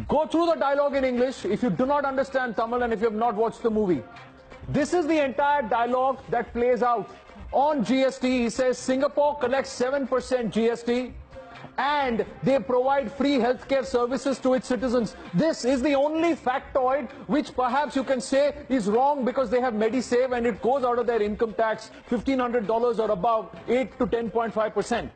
Go through the dialogue in English if you do not understand Tamil and if you have not watched the movie. This is the entire dialogue that plays out. On GST, he says Singapore collects 7% GST and they provide free healthcare services to its citizens. This is the only factoid which perhaps you can say is wrong because they have MediSave and it goes out of their income tax, $1,500 or above, 8 to 10.5%.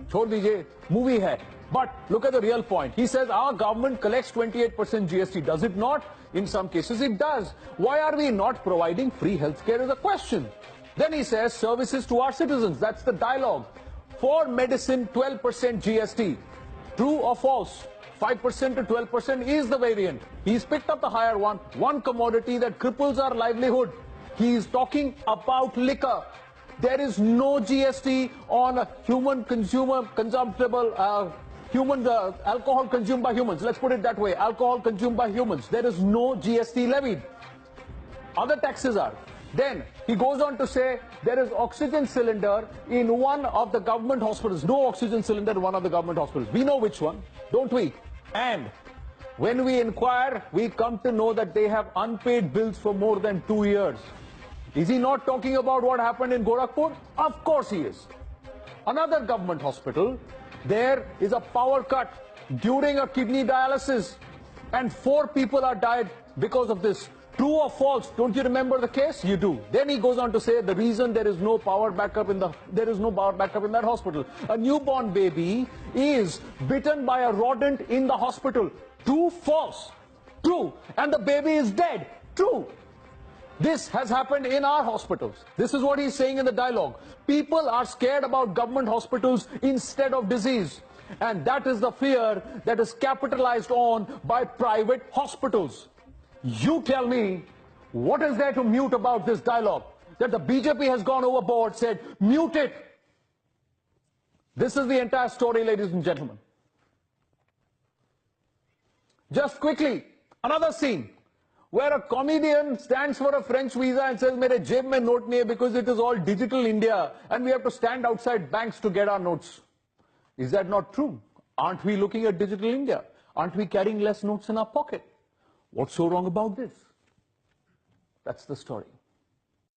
छोड़ दीजिए, movie hai. But look at the real point. He says our government collects 28% GST. Does it not? In some cases it does. Why are we not providing free healthcare is a question. Then he says services to our citizens. That's the dialogue. For medicine, 12% GST. True or false? 5% to 12% is the variant. He's picked up the higher one commodity that cripples our livelihood. He is talking about liquor. There is no GST on human alcohol consumed by humans. Let's put it that way. Alcohol consumed by humans. There is no GST levied. Other taxes are. Then he goes on to say there is oxygen cylinder in one of the government hospitals. No oxygen cylinder in one of the government hospitals. We know which one, don't we? And when we inquire, we come to know that they have unpaid bills for more than 2 years. Is he not talking about what happened in Gorakhpur? Of course he is. Another government hospital, there is a power cut during a kidney dialysis and 4 people are died because of this. True or false? Don't you remember the case? You do. Then he goes on to say the reason there is no power backup in that hospital. A newborn baby is bitten by a rodent in the hospital. True, false? True. And the baby is dead. True. This has happened in our hospitals. This is what he's saying in the dialogue. People are scared about government hospitals instead of disease. And that is the fear that is capitalized on by private hospitals. You tell me, what is there to mute about this dialogue? That the BJP has gone overboard, said, mute it. This is the entire story, ladies and gentlemen. Just quickly, another scene where a comedian stands for a French visa and says, "Mere jeb mein note nahi hai because it is all digital India and we have to stand outside banks to get our notes." Is that not true? Aren't we looking at digital India? Aren't we carrying less notes in our pocket? What's so wrong about this? That's the story.